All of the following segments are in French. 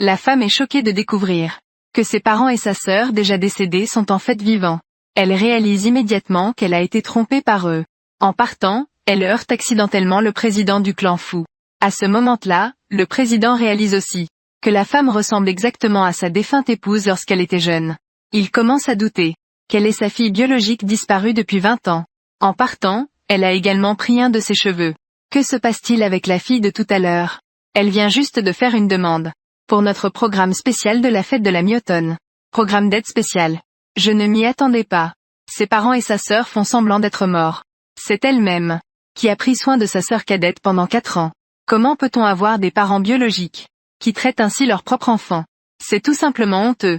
La femme est choquée de découvrir que ses parents et sa sœur déjà décédés sont en fait vivants. Elle réalise immédiatement qu'elle a été trompée par eux. En partant, elle heurte accidentellement le président du clan Fu. À ce moment-là, le président réalise aussi que la femme ressemble exactement à sa défunte épouse lorsqu'elle était jeune. Il commence à douter qu'elle est sa fille biologique disparue depuis 20 ans. En partant, elle a également pris un de ses cheveux. Que se passe-t-il avec la fille de tout à l'heure? Elle vient juste de faire une demande pour notre programme spécial de la fête de la mi-automne. Programme d'aide spéciale. Je ne m'y attendais pas. Ses parents et sa sœur font semblant d'être morts. C'est elle-même qui a pris soin de sa sœur cadette pendant 4 ans. Comment peut-on avoir des parents biologiques qui traitent ainsi leur propre enfant? C'est tout simplement honteux.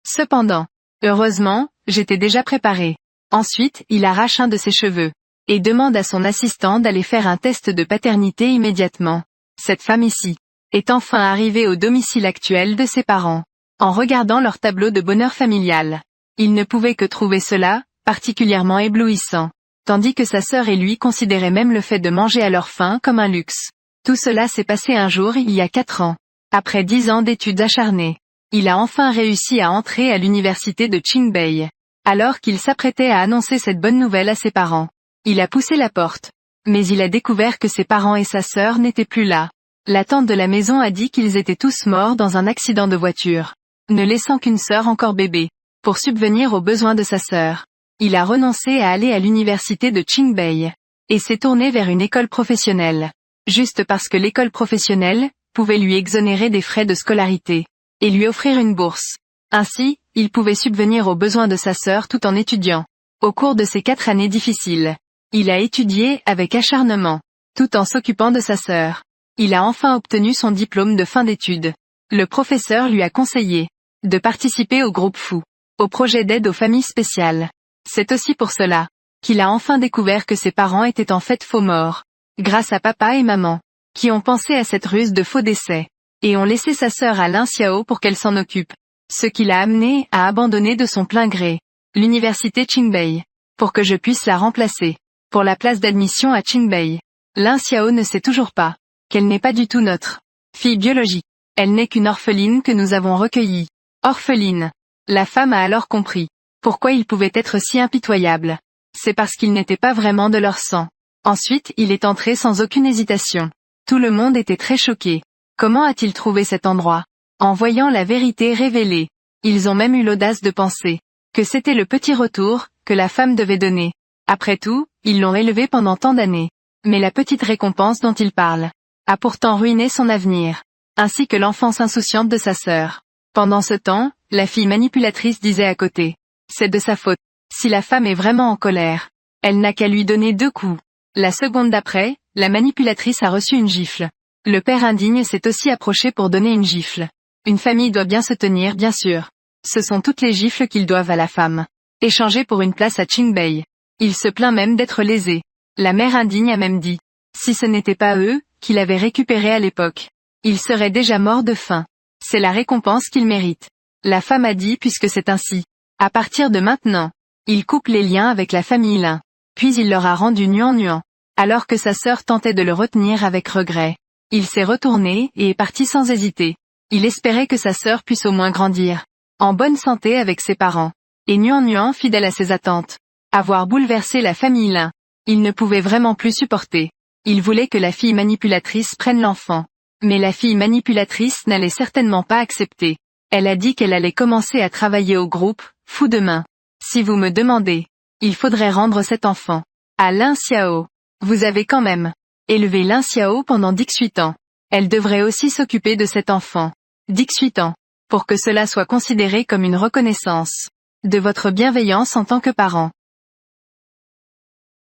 Cependant, heureusement, j'étais déjà préparé. Ensuite, il arrache un de ses cheveux et demande à son assistant d'aller faire un test de paternité immédiatement. Cette femme ici est enfin arrivée au domicile actuel de ses parents. En regardant leur tableau de bonheur familial, il ne pouvait que trouver cela particulièrement éblouissant, tandis que sa sœur et lui considéraient même le fait de manger à leur faim comme un luxe. Tout cela s'est passé un jour il y a 4 ans. Après 10 ans d'études acharnées, il a enfin réussi à entrer à l'université de Qingbei. Alors qu'il s'apprêtait à annoncer cette bonne nouvelle à ses parents, il a poussé la porte. Mais il a découvert que ses parents et sa sœur n'étaient plus là. La tante de la maison a dit qu'ils étaient tous morts dans un accident de voiture, ne laissant qu'une sœur encore bébé, pour subvenir aux besoins de sa sœur. Il a renoncé à aller à l'université de Qingbei, et s'est tourné vers une école professionnelle, juste parce que l'école professionnelle pouvait lui exonérer des frais de scolarité, et lui offrir une bourse. Ainsi, il pouvait subvenir aux besoins de sa sœur tout en étudiant. Au cours de ces 4 années difficiles, il a étudié avec acharnement, tout en s'occupant de sa sœur. Il a enfin obtenu son diplôme de fin d'études. Le professeur lui a conseillé de participer au groupe Fu, au projet d'aide aux familles spéciales. C'est aussi pour cela qu'il a enfin découvert que ses parents étaient en fait faux morts, grâce à papa et maman, qui ont pensé à cette ruse de faux décès, et ont laissé sa sœur à Lin Xiao pour qu'elle s'en occupe. Ce qui l'a amené à abandonner de son plein gré l'université Qingbei, pour que je puisse la remplacer, pour la place d'admission à Qingbei. Lin Xiao ne sait toujours pas qu'elle n'est pas du tout notre fille biologique. Elle n'est qu'une orpheline que nous avons recueillie. Orpheline. La femme a alors compris pourquoi il pouvait être si impitoyable. C'est parce qu'il n'était pas vraiment de leur sang. Ensuite, il est entré sans aucune hésitation. Tout le monde était très choqué. Comment a-t-il trouvé cet endroit? En voyant la vérité révélée, ils ont même eu l'audace de penser que c'était le petit retour que la femme devait donner. Après tout, ils l'ont élevé pendant tant d'années. Mais la petite récompense dont il parle a pourtant ruiné son avenir, ainsi que l'enfance insouciante de sa sœur. Pendant ce temps, la fille manipulatrice disait à côté: c'est de sa faute. Si la femme est vraiment en colère, elle n'a qu'à lui donner 2 coups. La seconde d'après, la manipulatrice a reçu une gifle. Le père indigne s'est aussi approché pour donner une gifle. Une famille doit bien se tenir, bien sûr. Ce sont toutes les gifles qu'ils doivent à la femme. Échangées pour une place à Qingbei. Il se plaint même d'être lésé. La mère indigne a même dit, si ce n'était pas eux, qu'il avait récupéré à l'époque, il serait déjà mort de faim. C'est la récompense qu'il mérite. La femme a dit puisque c'est ainsi. À partir de maintenant, il coupe les liens avec la famille Lin. Puis il leur a rendu nuant. Alors que sa sœur tentait de le retenir avec regret, il s'est retourné et est parti sans hésiter. Il espérait que sa sœur puisse au moins grandir en bonne santé avec ses parents. Et nuant fidèle à ses attentes. Avoir bouleversé la famille Lin, il ne pouvait vraiment plus supporter. Il voulait que la fille manipulatrice prenne l'enfant. Mais la fille manipulatrice n'allait certainement pas accepter. Elle a dit qu'elle allait commencer à travailler au groupe Fu demain. Si vous me demandez, il faudrait rendre cet enfant à Lin Xiao. Vous avez quand même élevé Lin Xiao pendant 18 ans. Elle devrait aussi s'occuper de cet enfant. 18 ans. Pour que cela soit considéré comme une reconnaissance de votre bienveillance en tant que parent.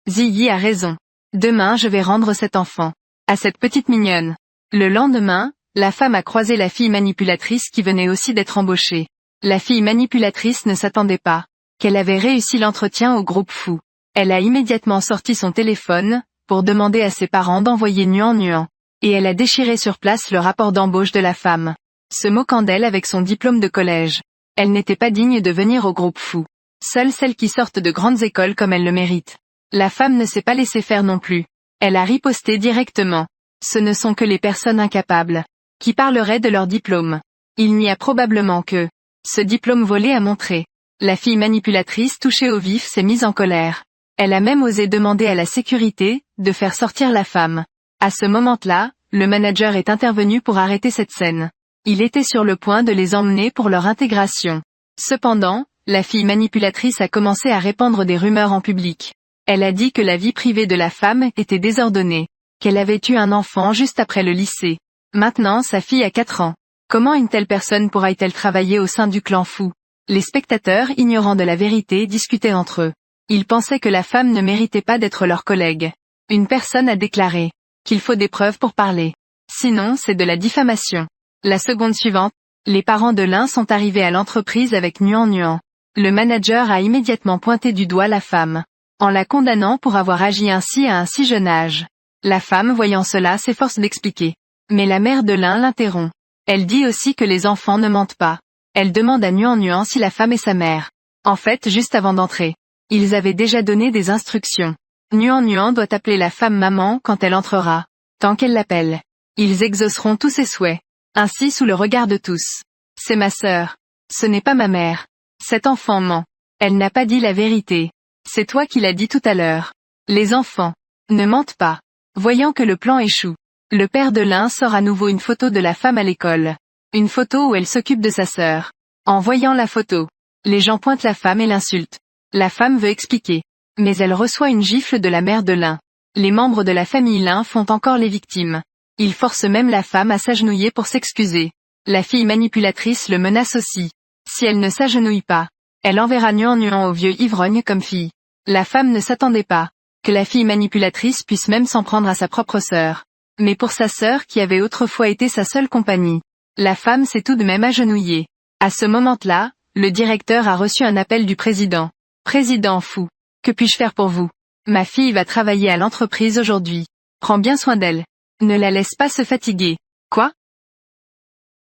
Ziyi a raison. Demain je vais rendre cet enfant à cette petite mignonne. Le lendemain, la femme a croisé la fille manipulatrice qui venait aussi d'être embauchée. La fille manipulatrice ne s'attendait pas qu'elle avait réussi l'entretien au groupe Fu. Elle a immédiatement sorti son téléphone pour demander à ses parents d'envoyer nuant. Et elle a déchiré sur place le rapport d'embauche de la femme, se moquant d'elle avec son diplôme de collège. Elle n'était pas digne de venir au groupe Fu. Seules celles qui sortent de grandes écoles comme elle le méritent. La femme ne s'est pas laissée faire non plus. Elle a riposté directement. Ce ne sont que les personnes incapables qui parleraient de leur diplôme. Il n'y a probablement que ce diplôme volé à montrer. La fille manipulatrice touchée au vif s'est mise en colère. Elle a même osé demander à la sécurité de faire sortir la femme. À ce moment-là, le manager est intervenu pour arrêter cette scène. Il était sur le point de les emmener pour leur intégration. Cependant, la fille manipulatrice a commencé à répandre des rumeurs en public. Elle a dit que la vie privée de la femme était désordonnée, qu'elle avait eu un enfant juste après le lycée. Maintenant sa fille a 4 ans. Comment une telle personne pourra-t-elle travailler au sein du clan fou? Les spectateurs, ignorants de la vérité, discutaient entre eux. Ils pensaient que la femme ne méritait pas d'être leur collègue. Une personne a déclaré qu'il faut des preuves pour parler. Sinon c'est de la diffamation. La seconde suivante, les parents de l'un sont arrivés à l'entreprise avec Nuan Nuan. Le manager a immédiatement pointé du doigt la femme, en la condamnant pour avoir agi ainsi à un si jeune âge. La femme, voyant cela, s'efforce d'expliquer. Mais la mère de l'un l'interrompt. Elle dit aussi que les enfants ne mentent pas. Elle demande à Nuan Nuan si la femme est sa mère. En fait, juste avant d'entrer, ils avaient déjà donné des instructions. Nuan Nuan doit appeler la femme maman quand elle entrera. Tant qu'elle l'appelle, ils exauceront tous ses souhaits. Ainsi sous le regard de tous. C'est ma sœur. Ce n'est pas ma mère. Cet enfant ment. Elle n'a pas dit la vérité. C'est toi qui l'as dit tout à l'heure. Les enfants ne mentent pas. Voyant que le plan échoue, le père de l'un sort à nouveau une photo de la femme à l'école. Une photo où elle s'occupe de sa sœur. En voyant la photo, les gens pointent la femme et l'insultent. La femme veut expliquer. Mais elle reçoit une gifle de la mère de l'un. Les membres de la famille Lin font encore les victimes. Ils forcent même la femme à s'agenouiller pour s'excuser. La fille manipulatrice le menace aussi. Si elle ne s'agenouille pas, elle enverra Nuan Nuan au vieux ivrogne comme fille. La femme ne s'attendait pas que la fille manipulatrice puisse même s'en prendre à sa propre sœur. Mais pour sa sœur qui avait autrefois été sa seule compagnie, la femme s'est tout de même agenouillée. À ce moment-là, le directeur a reçu un appel du président. Président fou. Que puis-je faire pour vous? Ma fille va travailler à l'entreprise aujourd'hui. Prends bien soin d'elle. Ne la laisse pas se fatiguer. Quoi?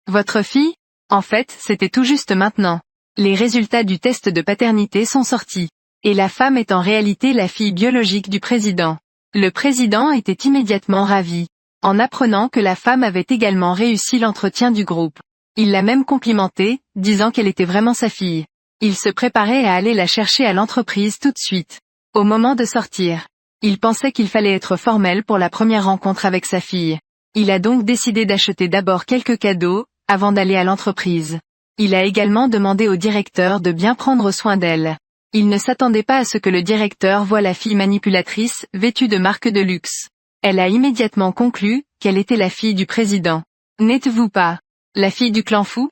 Votre fille? En fait, c'était tout juste maintenant. Les résultats du test de paternité sont sortis. Et la femme est en réalité la fille biologique du président. Le président était immédiatement ravi, en apprenant que la femme avait également réussi l'entretien du groupe. Il l'a même complimentée, disant qu'elle était vraiment sa fille. Il se préparait à aller la chercher à l'entreprise tout de suite. Au moment de sortir, il pensait qu'il fallait être formel pour la première rencontre avec sa fille. Il a donc décidé d'acheter d'abord quelques cadeaux, avant d'aller à l'entreprise. Il a également demandé au directeur de bien prendre soin d'elle. Il ne s'attendait pas à ce que le directeur voie la fille manipulatrice, vêtue de marque de luxe. Elle a immédiatement conclu qu'elle était la fille du président. N'êtes-vous pas la fille du clan fou?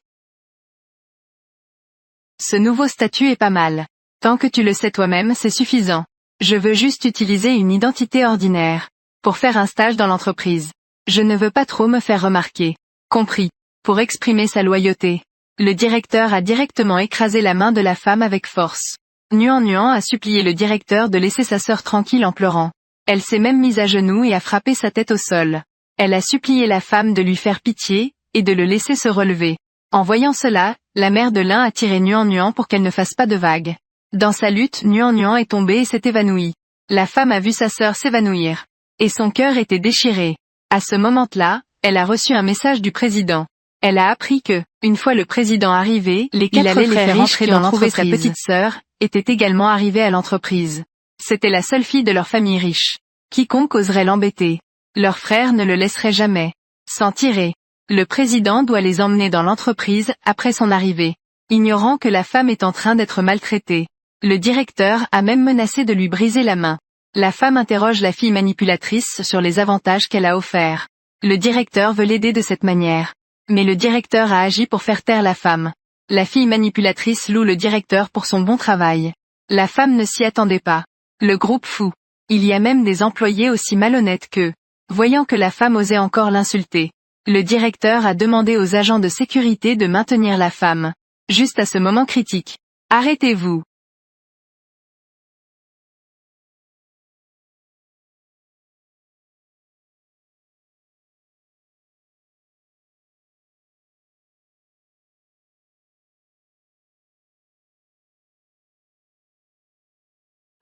Ce nouveau statut est pas mal. Tant que tu le sais toi-même, c'est suffisant. Je veux juste utiliser une identité ordinaire. Pour faire un stage dans l'entreprise. Je ne veux pas trop me faire remarquer. Compris. Pour exprimer sa loyauté. Le directeur a directement écrasé la main de la femme avec force. Nuan Nuan a supplié le directeur de laisser sa sœur tranquille en pleurant. Elle s'est même mise à genoux et a frappé sa tête au sol. Elle a supplié la femme de lui faire pitié, et de le laisser se relever. En voyant cela, la mère de l'un a tiré Nuan Nuan pour qu'elle ne fasse pas de vagues. Dans sa lutte, Nuan Nuan est tombée et s'est évanouie. La femme a vu sa sœur s'évanouir. Et son cœur était déchiré. À ce moment-là, elle a reçu un message du président. Elle a appris que, une fois le président arrivé, les 4 frères riches qui ont trouvé sa petite sœur, étaient également arrivés à l'entreprise. C'était la seule fille de leur famille riche. Quiconque oserait l'embêter. Leur frère ne le laisserait jamais s'en tirer. Le président doit les emmener dans l'entreprise après son arrivée. Ignorant que la femme est en train d'être maltraitée. Le directeur a même menacé de lui briser la main. La femme interroge la fille manipulatrice sur les avantages qu'elle a offerts. Le directeur veut l'aider de cette manière. Mais le directeur a agi pour faire taire la femme. La fille manipulatrice loue le directeur pour son bon travail. La femme ne s'y attendait pas. Le groupe fou. Il y a même des employés aussi malhonnêtes que, voyant que la femme osait encore l'insulter, le directeur a demandé aux agents de sécurité de maintenir la femme. Juste à ce moment critique. Arrêtez-vous.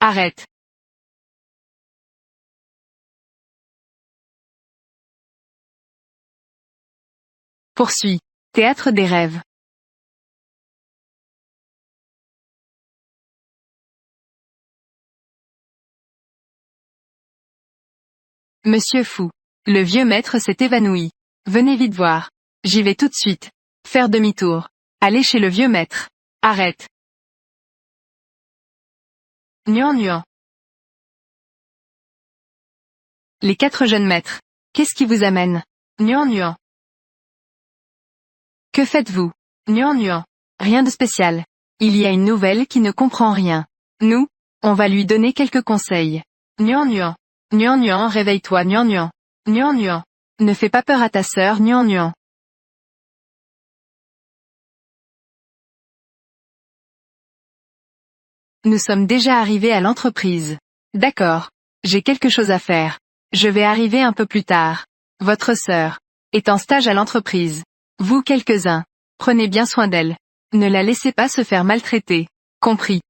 Arrête. Poursuit. Théâtre des rêves. Monsieur fou. Le vieux maître s'est évanoui. Venez vite voir. J'y vais tout de suite. Faire demi-tour. Aller chez le vieux maître. Arrête. Nuan. Les 4 jeunes maîtres. Qu'est-ce qui vous amène? Nuan. Que faites-vous? Nuan. Rien de spécial. Il y a une nouvelle qui ne comprend rien. Nous, on va lui donner quelques conseils. Nuan. Réveille-toi Nuan. Ne fais pas peur à ta sœur Nuan. Nous sommes déjà arrivés à l'entreprise. D'accord. J'ai quelque chose à faire. Je vais arriver un peu plus tard. Votre sœur est en stage à l'entreprise. Vous quelques-uns. Prenez bien soin d'elle. Ne la laissez pas se faire maltraiter. Compris.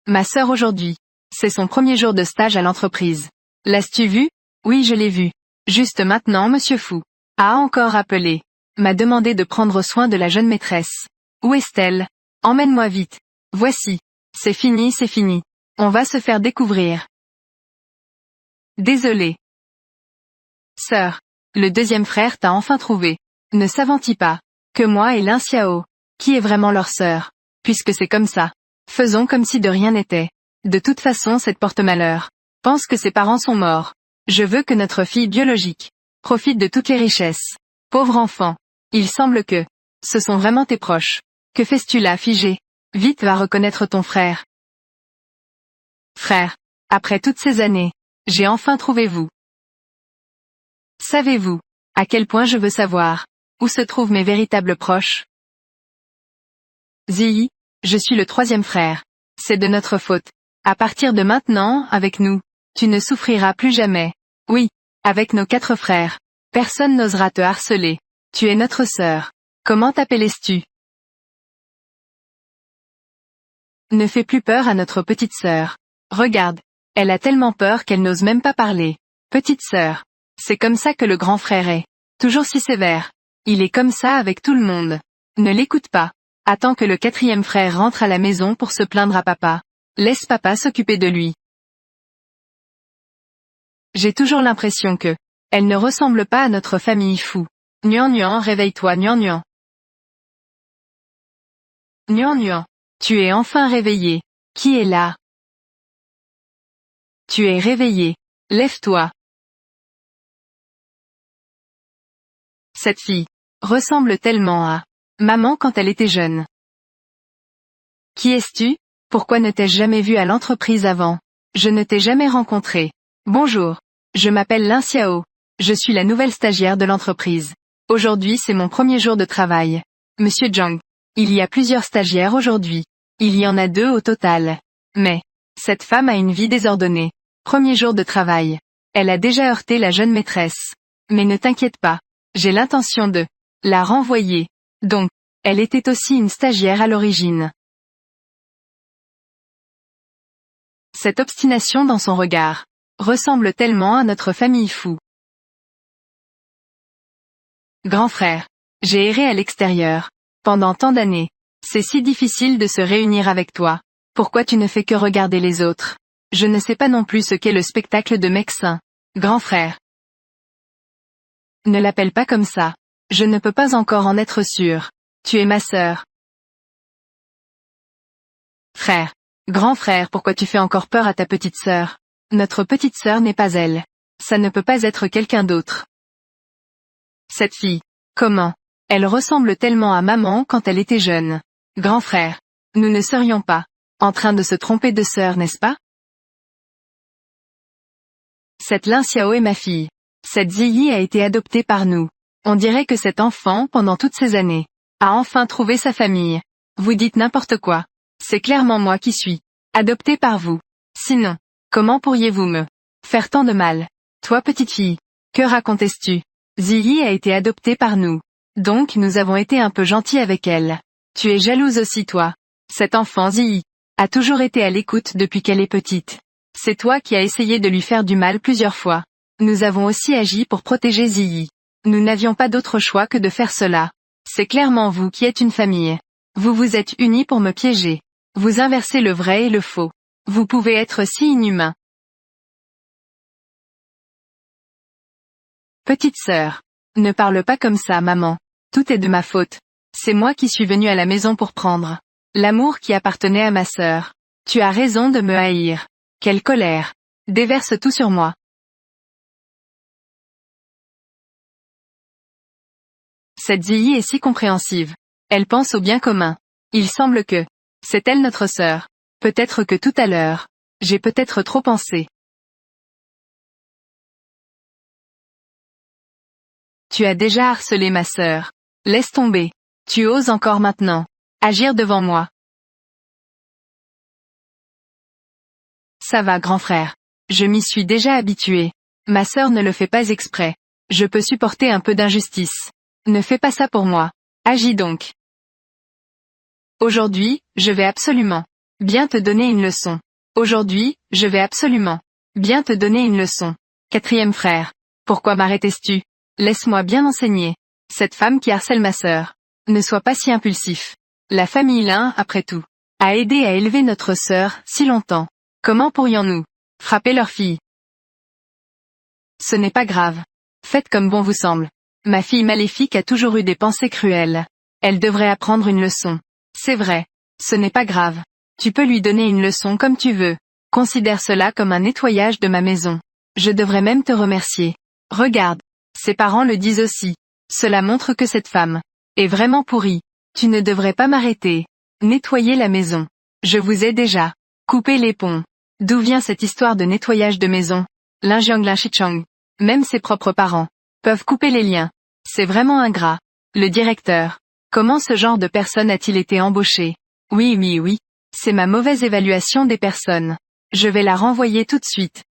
Ma sœur aujourd'hui. C'est son premier jour de stage à l'entreprise. L'as-tu vu? Oui, je l'ai vu. Juste maintenant Monsieur Fou a encore appelé. M'a demandé de prendre soin de la jeune maîtresse. Où est-elle? Emmène-moi vite. Voici. C'est fini. On va se faire découvrir. Désolé. Sœur. Le deuxième frère t'a enfin trouvé. Ne s'aventit pas. Que moi et Lin Xiao. Qui est vraiment leur sœur? Puisque c'est comme ça. Faisons comme si de rien n'était. De toute façon cette porte-malheur pense que ses parents sont morts. Je veux que notre fille biologique profite de toutes les richesses. Pauvre enfant. Il semble que ce sont vraiment tes proches. Que fais-tu là figé? Vite va reconnaître ton frère. Frère. Après toutes ces années. J'ai enfin trouvé vous. Savez-vous à quel point je veux savoir où se trouvent mes véritables proches? Ziyi, je suis le 3e frère. C'est de notre faute. À partir de maintenant, avec nous, tu ne souffriras plus jamais. Oui, avec nos 4 frères. Personne n'osera te harceler. Tu es notre sœur. Comment t'appelais-tu? Ne fais plus peur à notre petite sœur. Regarde. Elle a tellement peur qu'elle n'ose même pas parler. Petite sœur. C'est comme ça que le grand frère est. Toujours si sévère. Il est comme ça avec tout le monde. Ne l'écoute pas. Attends que le 4e frère rentre à la maison pour se plaindre à papa. Laisse papa s'occuper de lui. J'ai toujours l'impression que elle ne ressemble pas à notre famille fou. Nuan, réveille-toi Nuan. Tu es enfin réveillé. Qui est là? Tu es réveillé. Lève-toi. Cette fille ressemble tellement à maman quand elle était jeune. Qui es-tu? Pourquoi ne t'ai-je jamais vu à l'entreprise avant? Je ne t'ai jamais rencontré. Bonjour. Je m'appelle Lin Xiao. Je suis la nouvelle stagiaire de l'entreprise. Aujourd'hui c'est mon premier jour de travail. Monsieur Zhang. Il y a plusieurs stagiaires aujourd'hui. Il y en a 2 au total. Mais cette femme a une vie désordonnée. Premier jour de travail. Elle a déjà heurté la jeune maîtresse. Mais ne t'inquiète pas. J'ai l'intention de la renvoyer. Donc, elle était aussi une stagiaire à l'origine. Cette obstination dans son regard ressemble tellement à notre famille fou. Grand frère. J'ai erré à l'extérieur. Pendant tant d'années. C'est si difficile de se réunir avec toi. Pourquoi tu ne fais que regarder les autres? Je ne sais pas non plus ce qu'est le spectacle de Mexin. Grand frère. Ne l'appelle pas comme ça. Je ne peux pas encore en être sûr. Tu es ma sœur. Frère. Grand frère, pourquoi tu fais encore peur à ta petite sœur? Notre petite sœur n'est pas elle. Ça ne peut pas être quelqu'un d'autre. Cette fille. Comment? Elle ressemble tellement à maman quand elle était jeune. Grand frère. Nous ne serions pas en train de se tromper de sœur, n'est-ce pas? Cette Lin Xiao est ma fille. Cette Ziyi a été adoptée par nous. On dirait que cet enfant, pendant toutes ces années, a enfin trouvé sa famille. Vous dites n'importe quoi. C'est clairement moi qui suis adoptée par vous. Sinon, comment pourriez-vous me faire tant de mal? Toi petite fille. Que racontes-tu? Ziyi a été adoptée par nous. Donc nous avons été un peu gentils avec elle. Tu es jalouse aussi toi. Cette enfant Ziyi a toujours été à l'écoute depuis qu'elle est petite. C'est toi qui as essayé de lui faire du mal plusieurs fois. Nous avons aussi agi pour protéger Ziyi. Nous n'avions pas d'autre choix que de faire cela. C'est clairement vous qui êtes une famille. Vous vous êtes unis pour me piéger. Vous inversez le vrai et le faux. Vous pouvez être si inhumain. Petite sœur. Ne parle pas comme ça, maman. Tout est de ma faute. C'est moi qui suis venue à la maison pour prendre l'amour qui appartenait à ma sœur. Tu as raison de me haïr. Quelle colère. Déverse tout sur moi. Cette Zilli est si compréhensive. Elle pense au bien commun. Il semble que c'est elle notre sœur. Peut-être que tout à l'heure, j'ai peut-être trop pensé. Tu as déjà harcelé ma sœur. Laisse tomber. Tu oses encore maintenant agir devant moi. Ça va, grand frère. Je m'y suis déjà habitué. Ma sœur ne le fait pas exprès. Je peux supporter un peu d'injustice. Ne fais pas ça pour moi. Agis donc. Aujourd'hui, je vais absolument bien te donner une leçon. Aujourd'hui, je vais absolument bien te donner une leçon. Quatrième frère. Pourquoi m'arrêtes-tu? Laisse-moi bien enseigner. Cette femme qui harcèle ma sœur. Ne sois pas si impulsif. La famille Lin, après tout, a aidé à élever notre sœur si longtemps. Comment pourrions-nous frapper leur fille? Ce n'est pas grave. Faites comme bon vous semble. Ma fille maléfique a toujours eu des pensées cruelles. Elle devrait apprendre une leçon. C'est vrai. Ce n'est pas grave. Tu peux lui donner une leçon comme tu veux. Considère cela comme un nettoyage de ma maison. Je devrais même te remercier. Regarde. Ses parents le disent aussi. Cela montre que cette femme est vraiment pourrie. Tu ne devrais pas m'arrêter. Nettoyer la maison. Je vous ai déjà coupé les ponts. D'où vient cette histoire de nettoyage de maison? Linjiang Shichang. Même ses propres parents peuvent couper les liens. C'est vraiment ingrat. Le directeur. Comment ce genre de personne a-t-il été embauché? Oui. C'est ma mauvaise évaluation des personnes. Je vais la renvoyer tout de suite.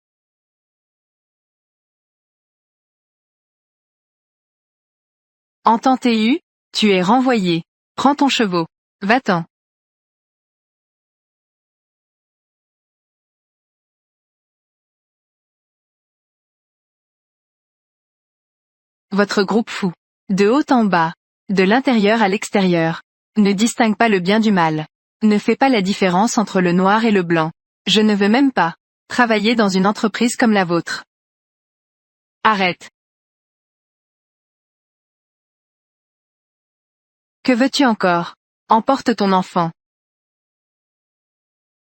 Entends TU? Tu es renvoyé. Prends ton chevaux. Va-t'en. Votre groupe fou. De haut en bas. De l'intérieur à l'extérieur. Ne distingue pas le bien du mal. Ne fais pas la différence entre le noir et le blanc. Je ne veux même pas travailler dans une entreprise comme la vôtre. Arrête. Que veux-tu encore? Emporte ton enfant.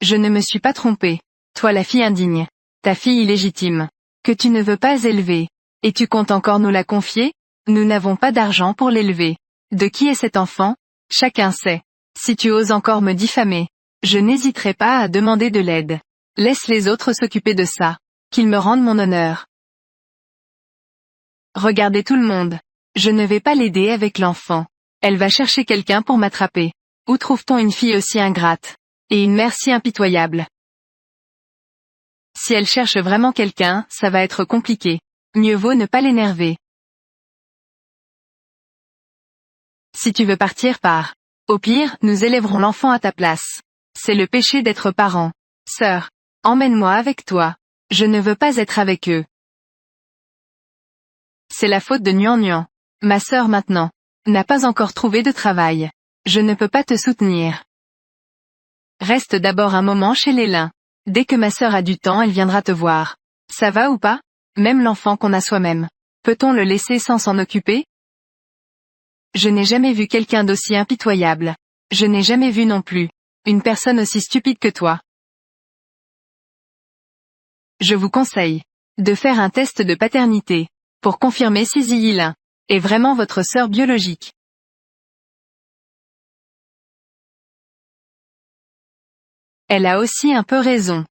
Je ne me suis pas trompé. Toi la fille indigne. Ta fille illégitime. Que tu ne veux pas élever. Et tu comptes encore nous la confier? Nous n'avons pas d'argent pour l'élever. De qui est cet enfant? Chacun sait. Si tu oses encore me diffamer, je n'hésiterai pas à demander de l'aide. Laisse les autres s'occuper de ça. Qu'ils me rendent mon honneur. Regardez tout le monde. Je ne vais pas l'aider avec l'enfant. Elle va chercher quelqu'un pour m'attraper. Où trouve-t-on une fille aussi ingrate? Et une mère si impitoyable? Si elle cherche vraiment quelqu'un, ça va être compliqué. Mieux vaut ne pas l'énerver. Si tu veux partir, pars. Au pire, nous élèverons l'enfant à ta place. C'est le péché d'être parent. Sœur, emmène-moi avec toi. Je ne veux pas être avec eux. C'est la faute de Nuan. Ma sœur maintenant n'a pas encore trouvé de travail. Je ne peux pas te soutenir. Reste d'abord un moment chez les Lin. Dès que ma sœur a du temps, elle viendra te voir. Ça va ou pas? Même l'enfant qu'on a soi-même. Peut-on le laisser sans s'en occuper? Je n'ai jamais vu quelqu'un d'aussi impitoyable. Je n'ai jamais vu non plus une personne aussi stupide que toi. Je vous conseille de faire un test de paternité pour confirmer si Ziyilin est vraiment votre sœur biologique. Elle a aussi un peu raison.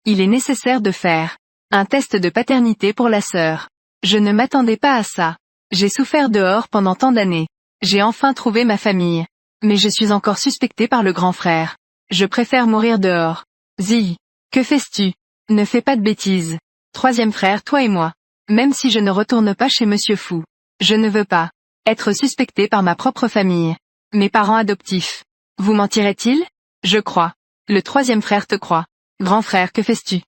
Il est nécessaire de faire un test de paternité pour la sœur. Je ne m'attendais pas à ça. J'ai souffert dehors pendant tant d'années. J'ai enfin trouvé ma famille. Mais je suis encore suspecté par le grand frère. Je préfère mourir dehors. Zi, que fais-tu? Ne fais pas de bêtises. Troisième frère, toi et moi. Même si je ne retourne pas chez Monsieur Fou. Je ne veux pas être suspecté par ma propre famille. Mes parents adoptifs. Vous mentiraient-ils? Je crois. Le troisième frère te croit. Grand frère, que fais-tu?